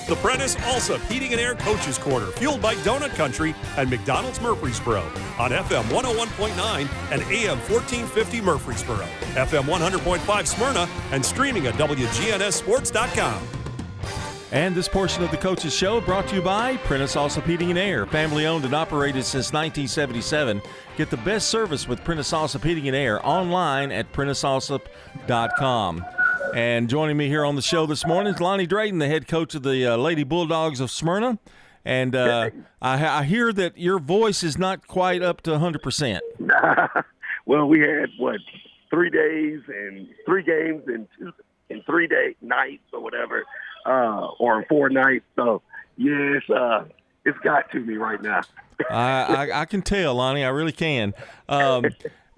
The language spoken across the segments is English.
The Prentice Allsup Heating and Air Coaches Corner, fueled by Donut Country and McDonald's Murfreesboro on FM 101.9 and AM 1450 Murfreesboro, FM 100.5 Smyrna, and streaming at WGNSSports.com. And this portion of the Coaches Show brought to you by Prentice Allsup Heating and Air, family owned and operated since 1977. Get the best service with Prentice Allsup Heating and Air online at PrenticeAllsup.com. And joining me here on the show this morning is Lonnie Drayton, the head coach of the Lady Bulldogs of Smyrna. And I hear that your voice is not quite up to 100%. Well, we had, 3 days and 3 games in 3 day nights or whatever, or 4 nights. So, yeah, it's got to me right now. I can tell, Lonnie. I really can.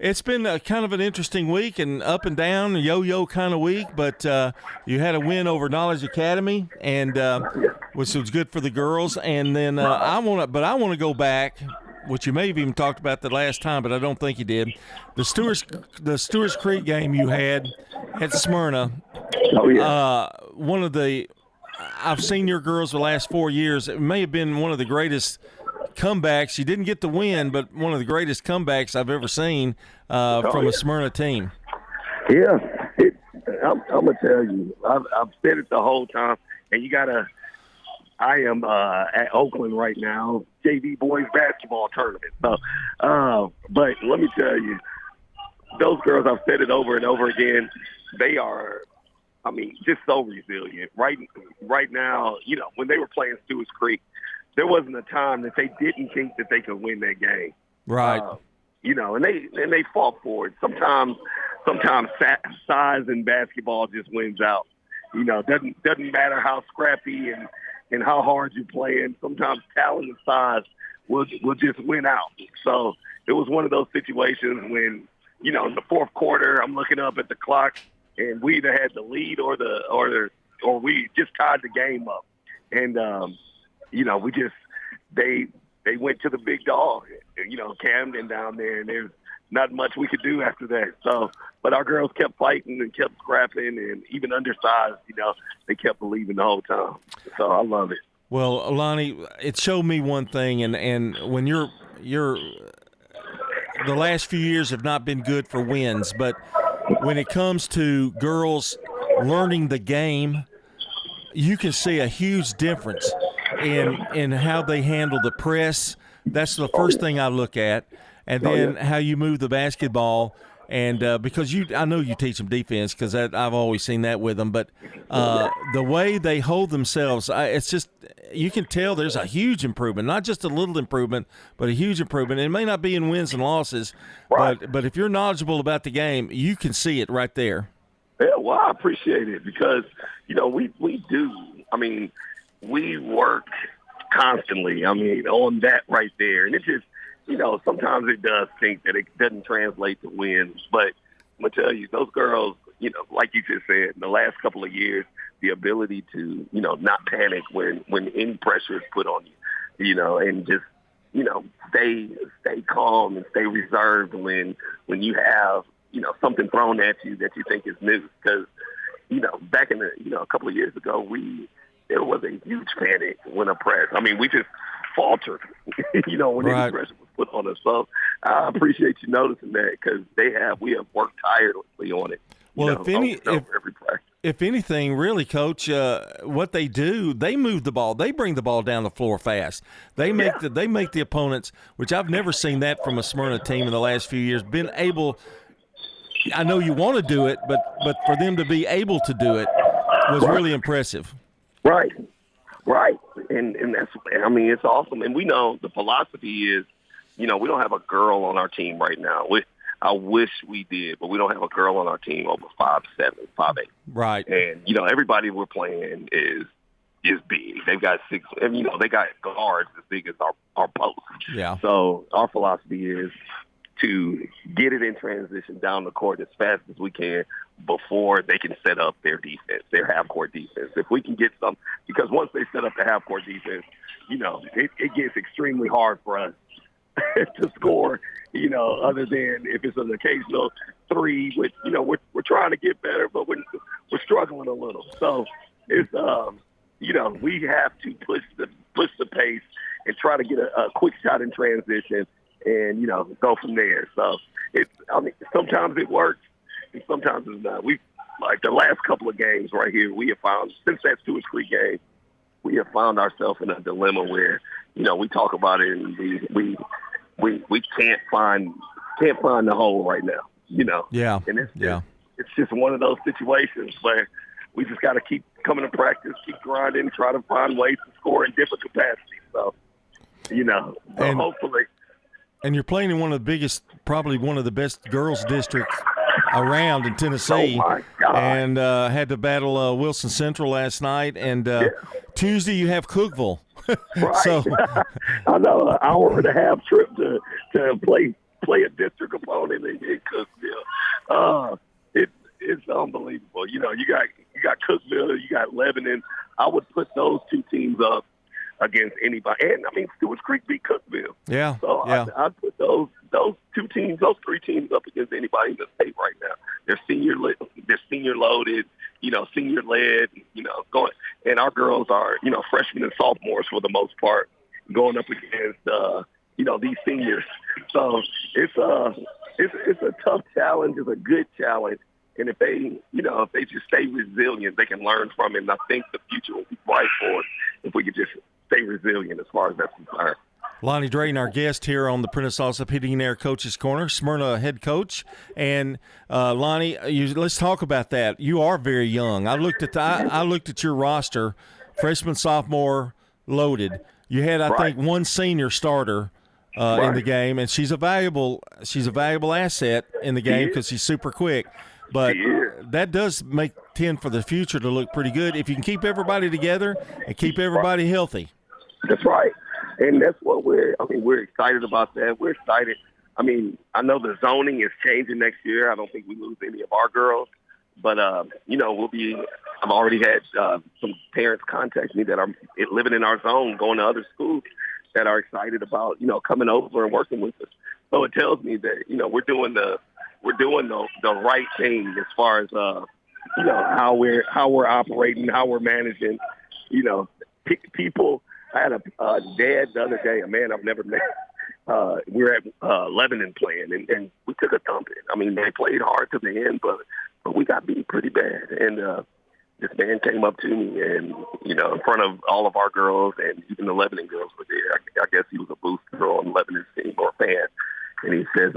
It's been kind of an interesting week and up and down, yo-yo kind of week, but you had a win over Knowledge Academy, and which was good for the girls. And then I want to go back, which you may have even talked about the last time, but I don't think you did. The Stewart's Creek game you had at Smyrna. Oh yeah. I've seen your girls the last 4 years. It may have been one of the greatest comebacks. You didn't get the win, but one of the greatest comebacks I've ever seen from a Smyrna team. Yeah, I'm gonna tell you, I've said it the whole time, and I am at Oakland right now, JV boys basketball tournament. So, but let me tell you, those girls, I've said it over and over again. They are, just so resilient. Right now, when they were playing Stewart's Creek, there wasn't a time that they didn't think that they could win that game. Right. And they fought for it. Sometimes size in basketball just wins out. Doesn't matter how scrappy and how hard you're playing. Sometimes talent and size will just win out. So it was one of those situations when, in the fourth quarter, I'm looking up at the clock and we either had the lead or we just tied the game up. And they went to the big dog, Camden down there, and there's not much we could do after that. So, but our girls kept fighting and kept scrapping, and even undersized, they kept believing the whole time. So I love it. Well, Lonnie, it showed me one thing, and when you're the last few years have not been good for wins, but when it comes to girls learning the game, you can see a huge difference in how they handle the press. That's the first thing I look at, and then how you move the basketball. And because I know you teach them defense, because I've always seen that with them. But the way they hold themselves, it's just you can tell there's a huge improvement, not just a little improvement, but a huge improvement. It may not be in wins and losses, but if you're knowledgeable about the game, you can see it right there. Yeah, well, I appreciate it because we do. We work constantly, on that right there. And it just, sometimes it does think that it doesn't translate to wins. But I'm going to tell you, those girls, like you just said, in the last couple of years, the ability to, not panic when any pressure is put on you, and just, stay calm and stay reserved when you have, something thrown at you that you think is new. Because, back in a couple of years ago, there was a huge panic when a press. We just faltered, when any pressure was put on us. So I appreciate you noticing that because we have worked tirelessly on it. Well, every practice. If anything, really, Coach, what they do, they move the ball. They bring the ball down the floor fast. They make the opponents, which I've never seen that from a Smyrna team in the last few years, been able. I know you want to do it, but for them to be able to do it was really impressive. Right. And that's, it's awesome. And we know the philosophy is, we don't have a girl on our team right now. I wish we did, but we don't have a girl on our team over 5'7", 5'8". Right. And, everybody we're playing is big. They've got 6, and, they got guards as big as our post. Yeah. So our philosophy is to get it in transition down the court as fast as we can before they can set up their defense, their half-court defense. If we can get some – because once they set up the half-court defense, it gets extremely hard for us to score, other than if it's an occasional three, which, we're trying to get better, but we're struggling a little. So it's we have to push the pace and try to get a quick shot in transition and, go from there. So sometimes it works and sometimes it's not. Like the last couple of games right here, we have found, since that Stewart's Creek game, we have found ourselves in a dilemma where, we talk about it and we can't find the hole right now, Yeah. And it's just one of those situations where we just got to keep coming to practice, keep grinding, try to find ways to score in different capacities. So, hopefully. And you're playing in probably one of the best girls districts around in Tennessee. Oh, my God. And had to battle Wilson Central last night. And Tuesday you have Cookeville. Right. So I know, an hour and a half trip to play a district opponent in Cookeville. It's unbelievable. You got Cookeville, you got Lebanon. I would put those two teams up against anybody. And Stewart's Creek beat Cookeville. Yeah. So yeah. I'd put those three teams up against anybody in the state right now. They're senior loaded, senior led, going. And our girls are, freshmen and sophomores for the most part, going up against, these seniors. So it's a tough challenge. It's a good challenge. And if they just stay resilient, they can learn from it. And I think the future will be bright for us if we could just stay resilient as far as that's concerned. Lonnie Drayton, our guest here on the Prentice Allsup Heating and Air Coaches Corner, Smyrna head coach. And Lonnie, let's talk about that. You are very young. I looked at your roster, freshman, sophomore, loaded. You had, I think, one senior starter in the game, and she's a valuable asset in the game because she's super quick. But that does make 10 for the future to look pretty good if you can keep everybody together and keep everybody healthy. That's right. And that's what we're excited about that. We're excited. I know the zoning is changing next year. I don't think we lose any of our girls. But, I've already had some parents contact me that are living in our zone, going to other schools that are excited about, coming over and working with us. So it tells me that, we're doing the right thing as far as, how we're operating, how we're managing, people. I had a dad the other day, a man I've never met. We were at Lebanon playing, and we took a thumping. They played hard to the end, but we got beat pretty bad. And this man came up to me, and in front of all of our girls, and even the Lebanon girls were there. I guess he was a booster on Lebanon's team or a fan, and he says,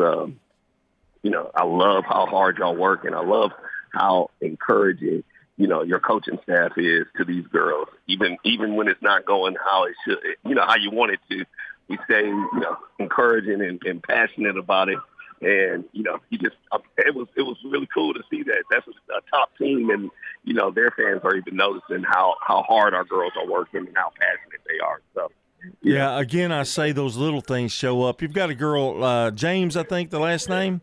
I love how hard y'all work, and I love how encouraging your coaching staff is to these girls, even when it's not going how it should, how you want it to. We stay, encouraging and passionate about it. And, it was really cool to see that. That's a top team, and, their fans are even noticing how hard our girls are working and how passionate they are. So, yeah, again, I say those little things show up. You've got a girl, James, I think the last name.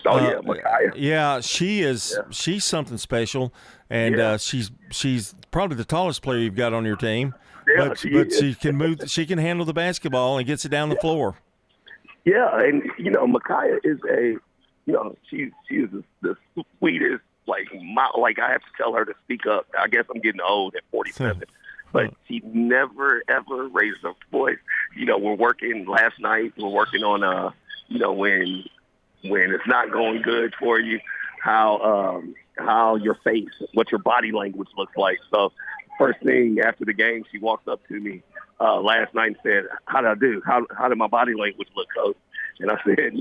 Oh, yeah, Micaiah. Yeah, she's something special, and she's probably the tallest player you've got on your team. Yeah, but she can move. She can handle the basketball and gets it down the floor. Yeah, and Micaiah is she is the sweetest. Like I have to tell her to speak up. I guess I'm getting old at 47, but she never ever raised her voice. We're working last night. We're working on when it's not going good for you, how your face, what your body language looks like. So first thing after the game, she walked up to me last night and said, "How did I do? How did my body language look, Coach?" And I said,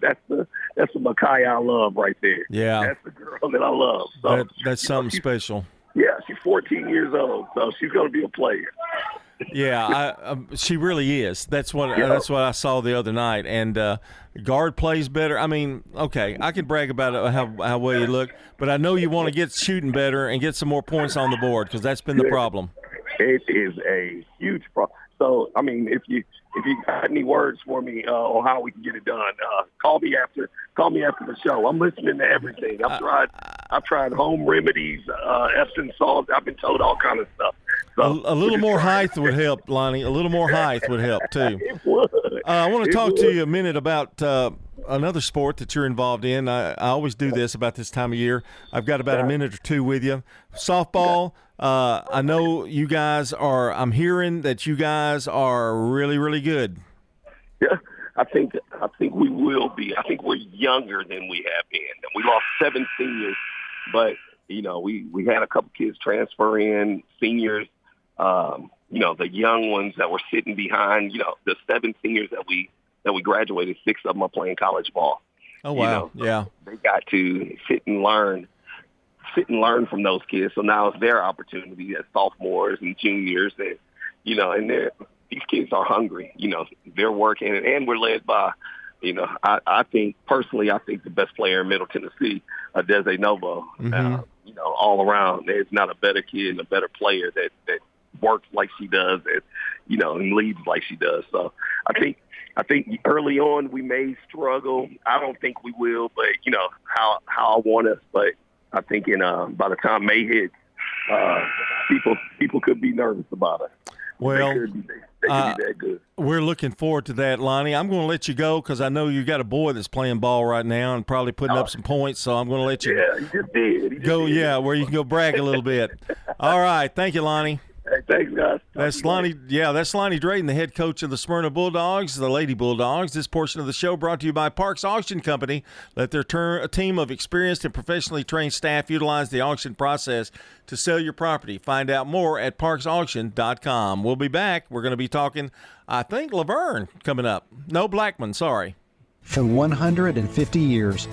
that's the Micaiah I love right there. Yeah, that's the girl that I love. So that's something special. Yeah, she's 14 years old, so she's going to be a player. Yeah, she really is. That's what I saw the other night. And guard plays better. Okay, I can brag about how well you look, but I know you want to get shooting better and get some more points on the board because that's been the problem. It is a huge problem. So, if you got any words for me on how we can get it done, call me after the show. I'm listening to everything. I've tried home remedies, Epsom salt. I've been told all kind of stuff. So, a little more height would help, Lonnie. A little more height would help too. It would. I want to talk to you a minute about another sport that you're involved in. I always do this about this time of year. I've got about a minute or two with you. Softball. I know you guys are. I'm hearing that you guys are really, really good. Yeah, I think we will be. I think we're younger than we have been. We lost 7 seniors, but we had a couple kids transfer in, seniors. The young ones that were sitting behind. The 7 seniors that we graduated, 6 of them are playing college ball. Oh wow! Yeah, they got to sit and learn from those kids. So now it's their opportunity as sophomores and juniors, and these kids are hungry. They're working, and we're led by. I think personally, the best player in Middle Tennessee, Desi Novo. Mm-hmm. All around, there's not a better kid and a better player that works like she does, and leads like she does. So I think early on we may struggle. I don't think we will, but how I want us. But I think by the time May hits, people could be nervous about us. Well, they could be that good. We're looking forward to that, Lonnie. I'm going to let you go because I know you got a boy that's playing ball right now and probably putting up some points. So I'm going to let you he just did. Go, where you can go brag a little bit. All right, thank you, Lonnie. Hey, thanks, guys. That's Lonnie. Yeah, that's Lonnie Drayton, the head coach of the Smyrna Bulldogs, the Lady Bulldogs. This portion of the show brought to you by Parks Auction Company. Let their a team of experienced and professionally trained staff utilize the auction process to sell your property. Find out more at parksauction.com. We'll be back. We're going to be talking, I think, Laverne coming up. No, Blackman, sorry. For 150 years,